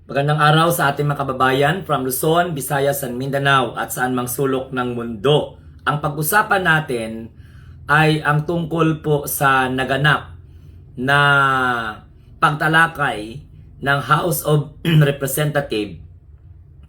Magandang araw sa ating mga kababayan from Luzon, Visayas, and Mindanao at saan mang sulok ng mundo. Ang pag-usapan natin ay ang tungkol po sa naganap na pagtalakay ng House of Representatives,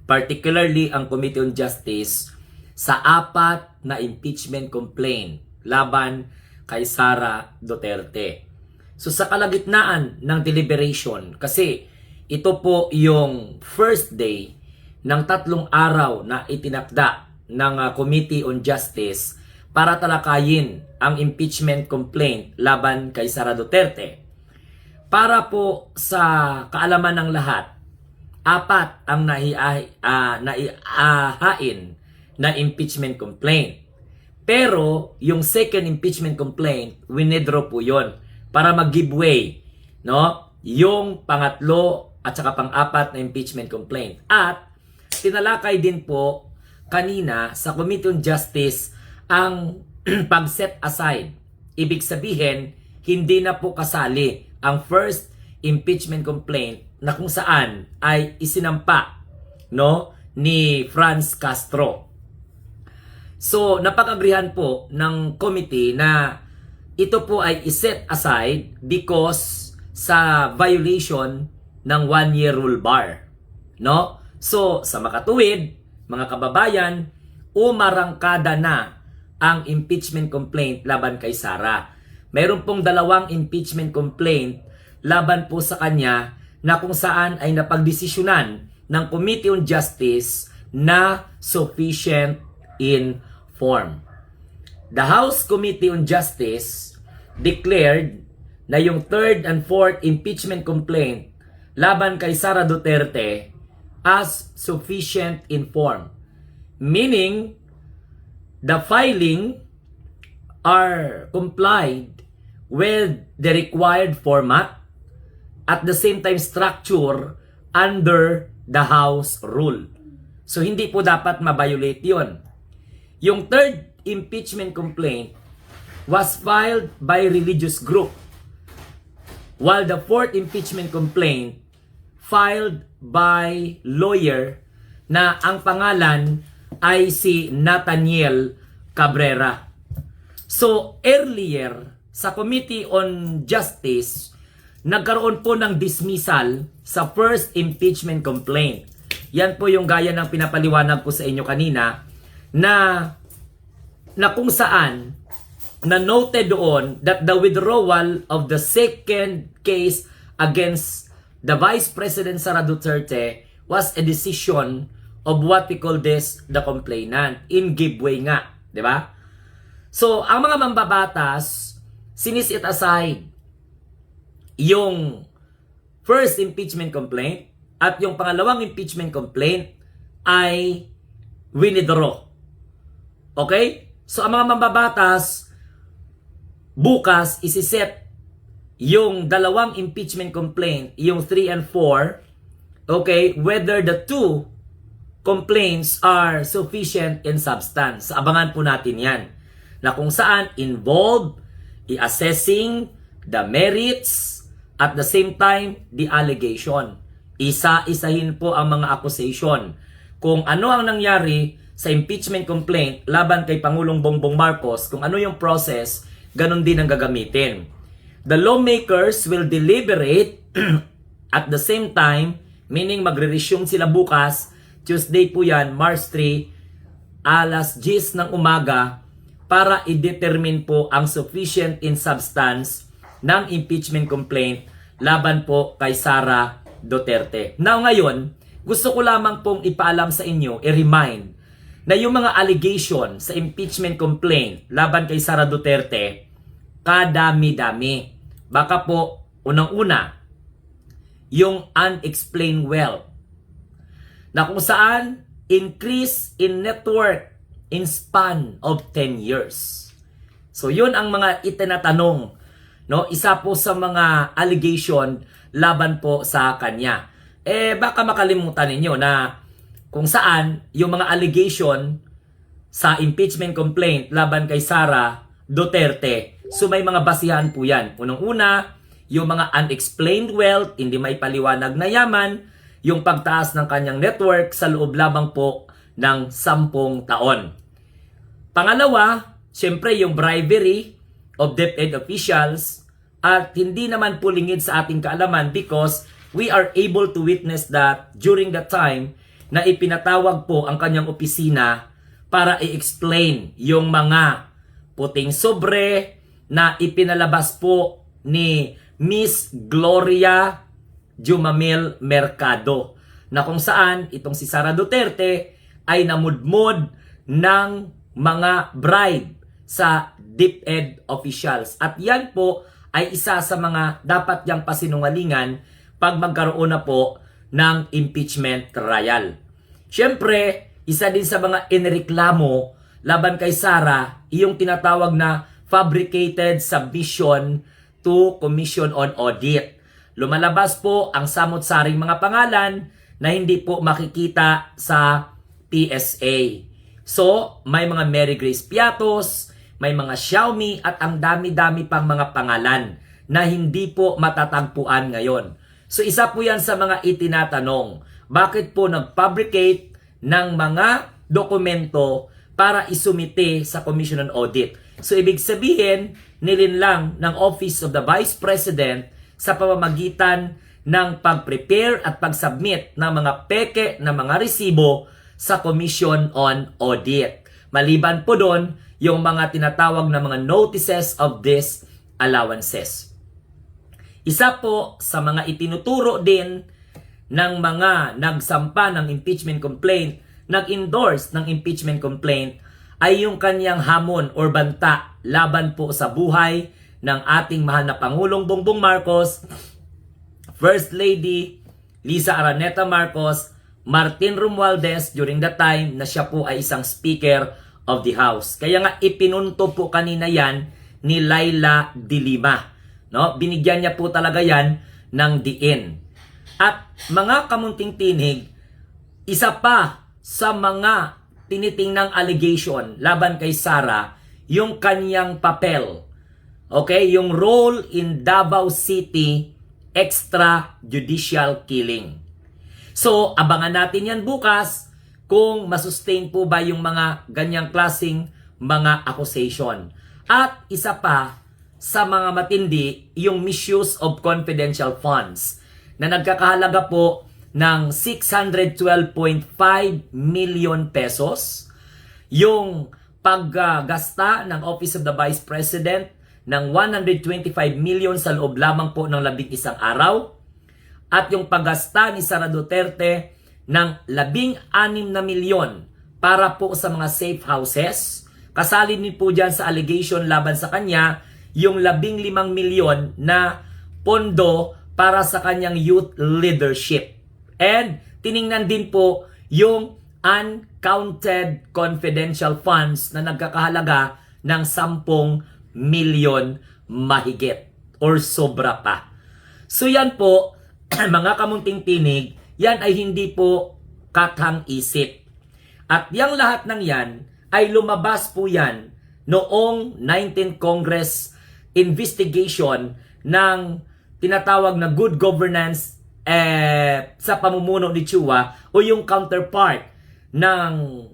particularly ang Committee on Justice, sa 4 na impeachment complaint laban kay Sara Duterte. So sa kalagitnaan ng deliberation, kasi ito po yung first day ng 3 araw na itinakda ng Committee on Justice para talakayin ang impeachment complaint laban kay Sara Duterte. Para po sa kaalaman ng lahat, 4 ang naiahain na impeachment complaint. Pero yung second impeachment complaint, winidro po yon para mag-giveaway, no? Yung pangatlo at saka pang-4 na impeachment complaint. At tinalakay din po kanina sa Committee on Justice ang pag-set aside. Ibig sabihin, hindi na po kasali ang first impeachment complaint na kung saan ay isinampa, no, ni Franz Castro. So, napag-agrihan po ng committee na ito po ay iset aside because sa violation ng 1-year rule bar, no? So, sa makatuwid, mga kababayan, umarangkada na ang impeachment complaint laban kay Sara. Mayroon pong 2 impeachment complaint laban po sa kanya na kung saan ay napagdesisyonan ng Committee on Justice na sufficient in form. The House Committee on Justice declared na yung 3rd and 4th impeachment complaint laban kay Sara Duterte as sufficient in form. Meaning, the filing are complied with the required format at the same time structure under the House rule. So, hindi po dapat ma-violate yun. Yung 3rd impeachment complaint was filed by religious group, while the 4th impeachment complaint filed by lawyer na ang pangalan ay si Nathaniel Cabrera. So earlier sa Committee on Justice, nagkaroon po ng dismissal sa first impeachment complaint. Yan po yung gaya ng pinapaliwanag ko sa inyo kanina na kung saan na noted doon that the withdrawal of the second case against the Vice President Sara Duterte was a decision of what we call this, the complainant, in giveaway nga, di ba? So, ang mga mambabatas, sinisit aside yung first impeachment complaint at yung pangalawang impeachment complaint ay winidraw. Okay? So, ang mga mambabatas, bukas isiset yung 2 impeachment complaint, yung 3 and 4, okay, whether the 2 complaints are sufficient in substance. Abangan po natin yan. Na kung saan involved i-assessing the merits at the same time the allegation. Isa-isahin po ang mga accusation. Kung ano ang nangyari sa impeachment complaint laban kay Pangulong Bongbong Marcos, kung ano yung process, ganun din ang gagamitin. The lawmakers will deliberate at the same time, meaning magre-resume sila bukas, Tuesday po yan, March 3, alas 10 ng umaga, para i-determine po ang sufficient in substance ng impeachment complaint laban po kay Sara Duterte. Now ngayon, gusto ko lamang pong ipaalam sa inyo, i-remind, na yung mga allegation sa impeachment complaint laban kay Sara Duterte, kadami-dami. Baka po, unang-una, yung unexplained wealth, na kung saan increase in net worth in span of 10 years. So yun ang mga itinatanong, no? Isa po sa mga allegation laban po sa kanya. Baka makalimutan ninyo na kung saan yung mga allegation sa impeachment complaint laban kay Sara Duterte. So may mga basihan po yan. Unang-una, yung mga unexplained wealth, hindi may paliwanag na yaman, yung pagtaas ng kanyang network sa loob lamang po ng 10 taon. Pangalawa, siyempre yung bribery of DepEd officials at hindi naman po lingid sa ating kaalaman because we are able to witness that during the time na ipinatawag po ang kanyang opisina para i-explain yung mga puting sobre na ipinalabas po ni Miss Gloria Jumamil Mercado na kung saan itong si Sara Duterte ay namudmod ng mga bribe sa DepEd officials. At yan po ay isa sa mga dapat niyang pasinungalingan pag magkaroon na po ng impeachment trial. Siyempre, isa din sa mga inireklamo laban kay Sara, yung tinatawag na fabricated submission to Commission on Audit. Lumalabas po ang samot-saring mga pangalan na hindi po makikita sa PSA. So, may mga Mary Grace Piatos, may mga Xiaomi at ang dami-dami pang mga pangalan na hindi po matatagpuan ngayon. So, isa po yan sa mga itinatanong. Bakit po nag-fabricate ng mga dokumento para isumite sa Commission on Audit? So, ibig sabihin, nilinlang ng Office of the Vice President sa pamamagitan ng pag-prepare at pag-submit ng mga peke na mga resibo sa Commission on Audit. Maliban po doon, yung mga tinatawag na mga notices of these allowances. Isa po sa mga itinuturo din ng mga nagsampa ng impeachment complaint, nag-endorse ng impeachment complaint, ay yung kanyang hamon or banta laban po sa buhay ng ating mahal na Pangulong Bongbong Marcos, First Lady Liza Araneta Marcos, Martin Romualdez during the time na siya po ay isang Speaker of the House. Kaya nga ipinunto po kanina yan ni Laila de Lima. No? Binigyan niya po talaga yan ng diin. At mga kamunting tinig, isa pa sa mga tinitingnang allegation laban kay Sara, yung kanyang papel. Okay? Yung role in Davao City extrajudicial killing. So, abangan natin yan bukas kung masustain po ba yung mga ganyang klaseng mga accusation. At isa pa sa mga matindi, yung misuse of confidential funds na nagkakahalaga po ng 612.5 million pesos. Yung paggasta ng Office of the Vice President ng 125 million sa loob lamang po ng 11 araw. At yung paggasta ni Sara Duterte ng 16 na milyon para po sa mga safe houses. Kasali din po dyan sa allegation laban sa kanya yung 15 milyon na pondo para sa kanyang youth leadership. And tiningnan din po yung uncounted confidential funds na nagkakahalaga ng 10 milyon mahigit or sobra pa. So yan po, mga kamunting tinig, yan ay hindi po kathang isip. At yung lahat ng yan ay lumabas po yan noong 19th Congress investigation ng tinatawag na good governance sa pamumuno ni Chua o yung counterpart ng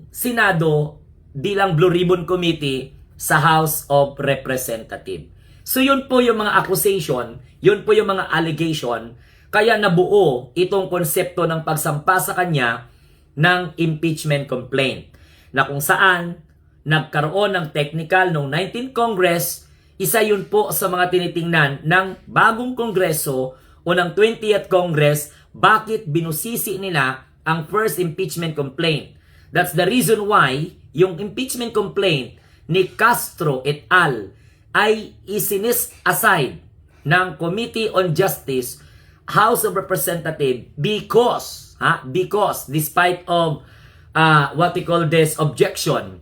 Senado bilang Blue Ribbon Committee sa House of Representatives. So yun po yung mga accusation, yun po yung mga allegation, kaya nabuo itong konsepto ng pagsampa sa kanya ng impeachment complaint na kung saan nagkaroon ng technical noong 19th Congress, isa yun po sa mga tinitingnan ng bagong Kongreso o ng 20th Congress bakit binusisi nila ang first impeachment complaint. That's the reason why yung impeachment complaint ni Castro et al. Ay isinis aside ng Committee on Justice, House of Representatives because despite of what we call this objection.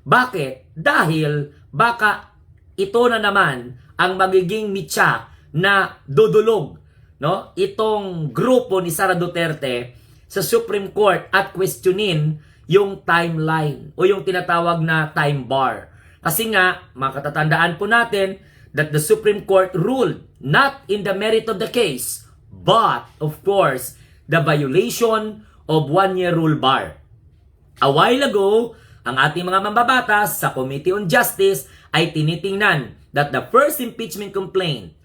Bakit? Dahil baka ito na naman ang magiging mitya na dudulog, no? Itong grupo ni Sara Duterte sa Supreme Court at questionin yung timeline o yung tinatawag na time bar. Kasi nga, makatatandaan po natin that the Supreme Court ruled not in the merit of the case, but of course, the violation of one-year rule bar. A while ago, ang ating mga mambabatas sa Committee on Justice ay tinitingnan that the first impeachment complaint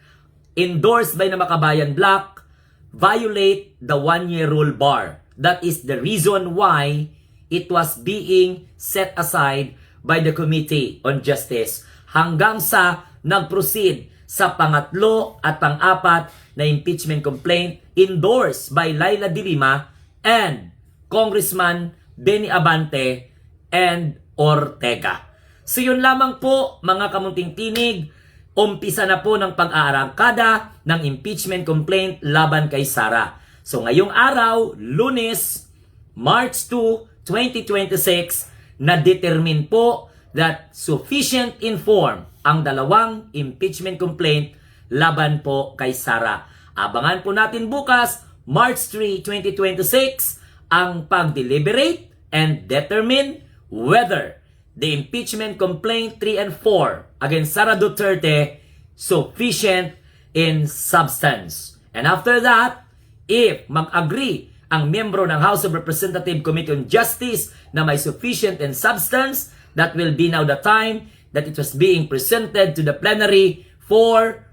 endorsed by the Makabayan Bloc violate the one-year rule bar. That is the reason why it was being set aside by the Committee on Justice hanggang sa nag-proceed sa pangatlo at pang-apat na impeachment complaint endorsed by Laila de Lima and Congressman Benny Abante and Ortega. So yun lamang po mga kamunting tinig, umpisa na po ng pag-aarangkada ng impeachment complaint laban kay Sara. So ngayong araw, Lunes, March 2, 2026, na-determine po that sufficient inform ang dalawang impeachment complaint laban po kay Sara. Abangan po natin bukas, March 3, 2026, ang pag-deliberate and determine whether the impeachment complaint 3 and 4 against Sara Duterte sufficient in substance. And after that, if mag-agree ang miyembro ng House of Representatives Committee on Justice na may sufficient in substance, that will be now the time that it was being presented to the plenary for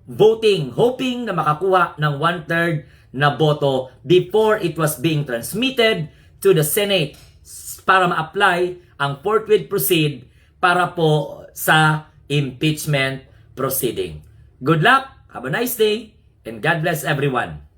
voting, hoping na makakuha ng 1/3 na boto before it was being transmitted to the Senate para ma-apply ang forthwith proceed para po sa impeachment proceeding. Good luck, have a nice day, and God bless everyone.